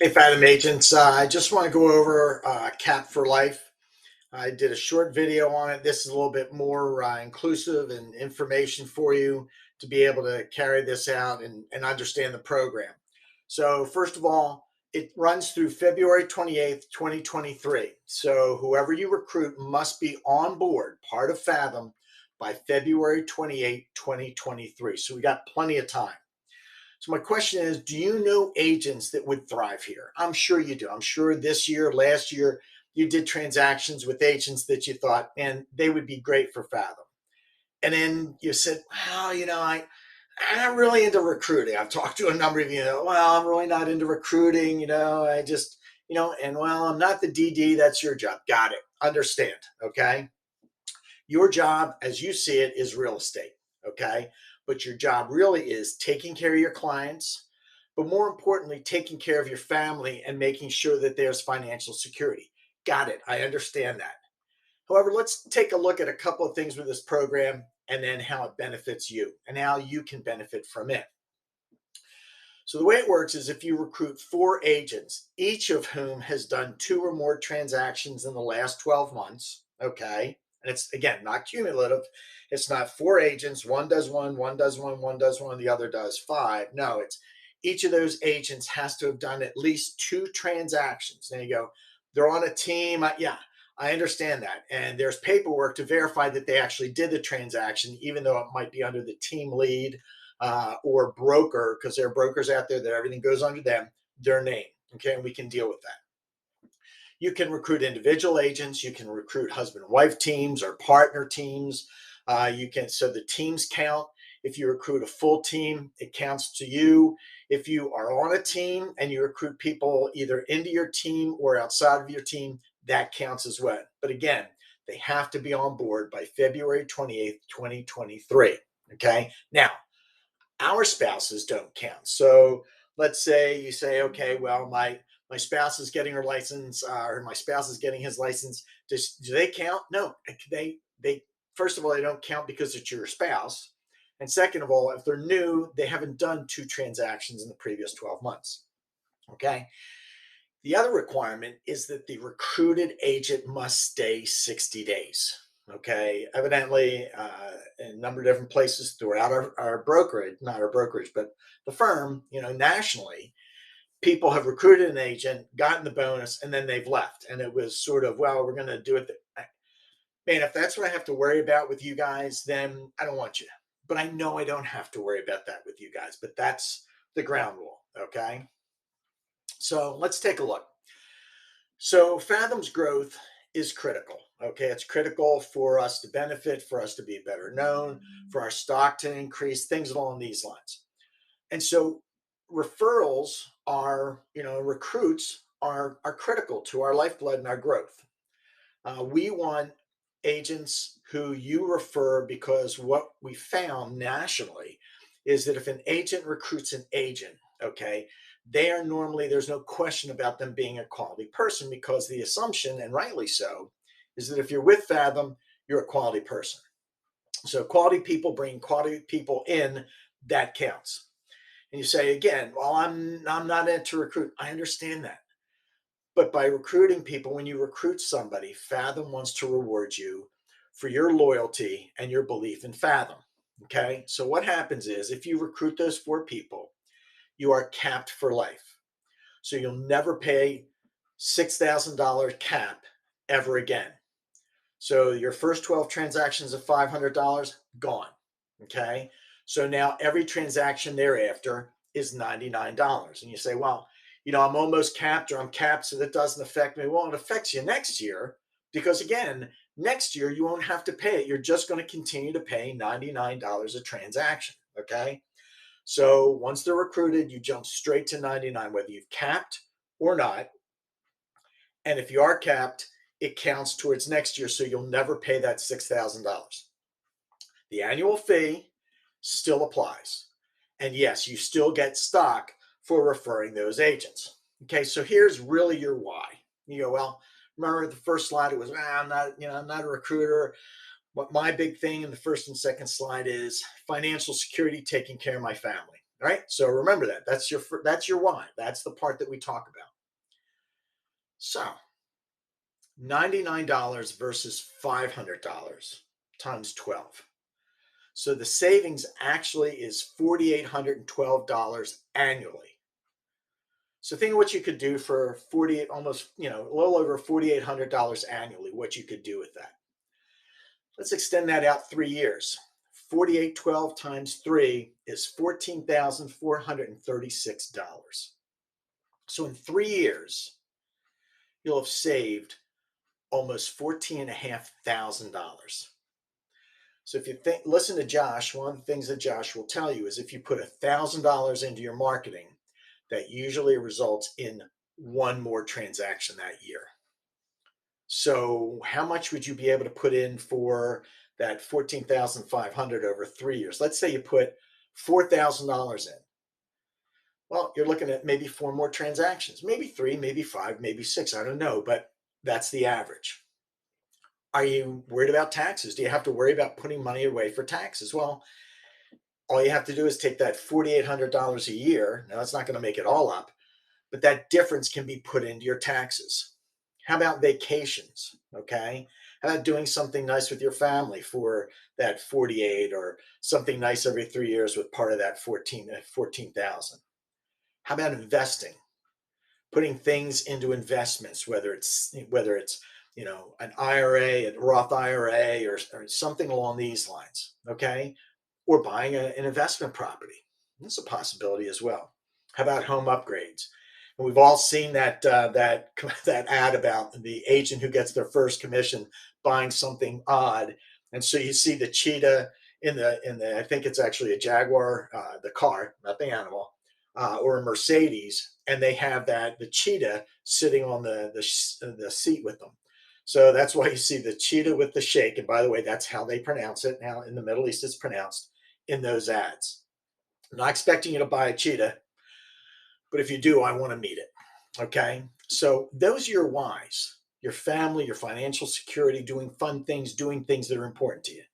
Hey, Fathom Agents. I just want to go over CAP4Life. I did a short video on it. This is a little bit more inclusive and information for you to be able to carry this out and understand the program. So, first of all, it runs through February 28th, 2023. So, whoever you recruit must be on board, part of Fathom, by February 28th, 2023. So, we got plenty of time. So my question is, do you know agents that would thrive here? I'm sure you do. I'm sure this year, last year, you did transactions with agents that you thought, man, they would be great for Fathom. And then you said, well, I'm not really into recruiting. I've talked to a number of you, well, I'm really not into recruiting, I just, and well, I'm not the DD, that's your job. Got it. Understand. Okay. Your job, as you see it, is real estate. Okay. But your job really is taking care of your clients, but more importantly, taking care of your family and making sure that there's financial security. Got it. I understand that. However, let's take a look at a couple of things with this program and then how it benefits you and how you can benefit from it. So, the way it works is if you recruit 4 agents, each of whom has done 2 or more transactions in the last 12 months, okay? And it's again not cumulative. It's not 4 agents, one does one does one does one, the other does five. No, it's each of those agents has to have done at least 2 transactions. There you go. They're on a team. Yeah, I understand that. And there's paperwork to verify that they actually did the transaction, even though it might be under the team lead or broker, because there are brokers out there that everything goes under them, their name. Okay, and we can deal with that. You can recruit individual agents. You can recruit husband and wife teams or partner teams. So the teams count. If you recruit a full team, it counts to you. If you are on a team and you recruit people either into your team or outside of your team, that counts as well. But again, they have to be on board by February 28th, 2023. Okay. Now, our spouses don't count. So let's say you say, okay, well, my spouse is getting her license, or my spouse is getting his license. Do they count? No, they first of all they don't count because it's your spouse, and second of all, if they're new, they haven't done 2 transactions in the previous 12 months. Okay. The other requirement is that the recruited agent must stay 60 days. Okay. Evidently, in a number of different places throughout our brokerage, not our brokerage, but the firm, nationally, people have recruited an agent, gotten the bonus, and then they've left. And it was sort of, well, we're going to do it. Man, if that's what I have to worry about with you guys, then I don't want you. But I know I don't have to worry about that with you guys. But that's the ground rule. Okay. So let's take a look. So Fathom's growth is critical. Okay, it's critical for us to benefit, for us to be better known, for our stock to increase, things along these lines. And so referrals are, recruits are critical to our lifeblood and our growth. We want agents who you refer because what we found nationally is that if an agent recruits an agent, okay, they are normally, there's no question about them being a quality person because the assumption, and rightly so, is that if you're with Fathom, you're a quality person. So quality people bring quality people in, that counts. And you say again, well, I'm not into recruit. I understand that. But by recruiting people, when you recruit somebody, Fathom wants to reward you for your loyalty and your belief in Fathom. Okay. So what happens is if you recruit those 4 people, you are capped for life. So you'll never pay $6,000 cap ever again. So your first 12 transactions of $500 gone. Okay. So now every transaction thereafter is $99. And you say, well, I'm almost capped or I'm capped, so that doesn't affect me. Well, it affects you next year because, again, next year you won't have to pay it. You're just going to continue to pay $99 a transaction. Okay. So once they're recruited, you jump straight to 99, whether you've capped or not. And if you are capped, it counts towards next year. So you'll never pay that $6,000. The annual fee still applies. And yes, you still get stock for referring those agents. Okay, so here's really your why. You go, well, remember the first slide, it was, I'm not a recruiter. What my big thing in the first and second slide is financial security, taking care of my family. All right. So remember that. That's your why. That's the part that we talk about. So $99 versus $500 times 12. So the savings actually is $4,812 annually. So think of what you could do for 48, almost, a little over $4,800 annually, what you could do with that. Let's extend that out 3 years. 4812 times 3 is $14,436. So in 3 years, you'll have saved almost $14,500. So if you listen to Josh, one of the things that Josh will tell you is if you put $1,000 into your marketing, that usually results in one more transaction that year. So how much would you be able to put in for that 14,500 over 3 years? Let's say you put $4,000 in. Well, you're looking at maybe four more transactions, maybe three, maybe five, maybe six. I don't know, but that's the average. Are you worried about taxes? Do you have to worry about putting money away for taxes? Well, all you have to do is take that $4,800 a year. Now, that's not going to make it all up, but that difference can be put into your taxes. How about vacations? Okay. How about doing something nice with your family for that 48 or something nice every 3 years with part of that 14,000? How about investing? Putting things into investments, whether it's an IRA, a Roth IRA, or something along these lines, okay? Or buying an investment property. That's a possibility as well. How about home upgrades? And we've all seen that ad about the agent who gets their first commission buying something odd, and so you see the cheetah in the I think it's actually a Jaguar, the car, not the animal, or a Mercedes, and they have the cheetah sitting on the seat with them. So that's why you see the cheetah with the shake. And by the way, that's how they pronounce it. Now in the Middle East, it's pronounced in those ads. I'm not expecting you to buy a cheetah, but if you do, I want to meet it. Okay. So those are your whys: your family, your financial security, doing fun things, doing things that are important to you.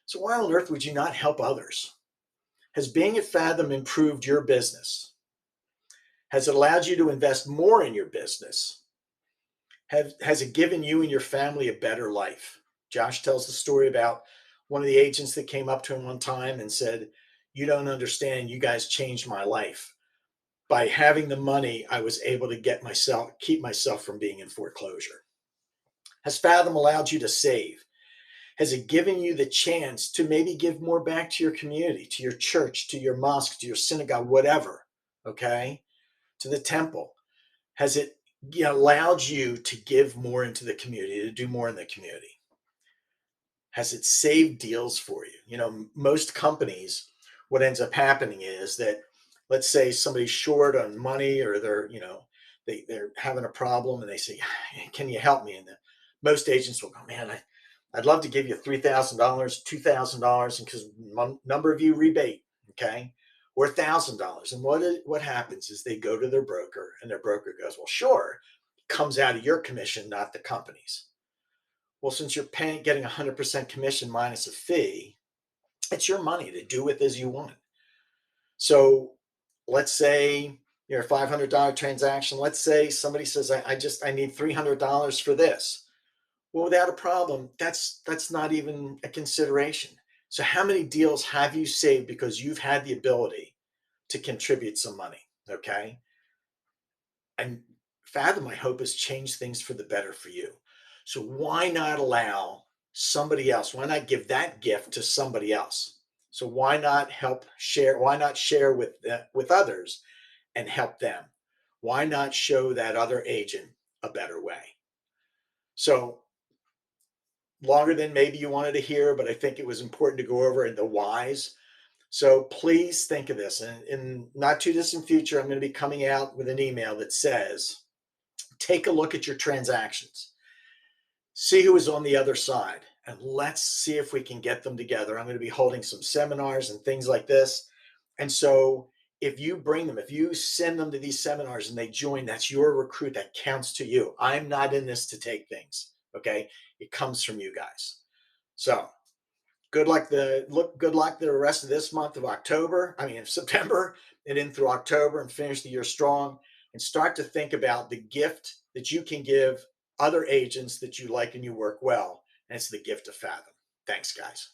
So why on earth would you not help others? Has being at Fathom improved your business? Has it allowed you to invest more in your business? Has it given you and your family a better life? Josh tells the story about one of the agents that came up to him one time and said, "You don't understand, you guys changed my life. By having the money, I was able to keep myself from being in foreclosure." Has Fathom allowed you to save? Has it given you the chance to maybe give more back to your community, to your church, to your mosque, to your synagogue, whatever? Okay. To the temple? Has it allowed you to give more into the community, to do more in the community? Has it saved deals for you? Most companies, what ends up happening is that, let's say somebody's short on money, or they're having a problem, and they say, "Can you help me?" And most agents will go, "Man, I'd love to give you $3,000, $2,000, and because number of you rebate, okay, or $1,000." And what happens is they go to their broker, and their broker goes, "Well, sure, it comes out of your commission, not the company's." Well, since you're getting 100% commission minus a fee, it's your money to do with as you want. So let's say you're a $500 transaction. Let's say somebody says, I need $300 for this. Well, without a problem, that's not even a consideration. So how many deals have you saved because you've had the ability to contribute some money? Okay. And Fathom, I hope, has changed things for the better for you. So why not allow somebody else? Why not give that gift to somebody else? So why not help share? Why not share with others and help them? Why not show that other agent a better way? So longer than maybe you wanted to hear, but I think it was important to go over in the whys. So please think of this. And in not too distant future, I'm going to be coming out with an email that says, take a look at your transactions, see who is on the other side, and let's see if we can get them together. I'm going to be holding some seminars and things like this. And so if you send them to these seminars and they join, that's your recruit. That counts to you. I'm not in this to take things. Okay. It comes from you guys. So good luck the rest of this month of October. I mean, of September, and in through October, and finish the year strong. And start to think about the gift that you can give other agents that you like and you work well. And it's the gift of Fathom. Thanks, guys.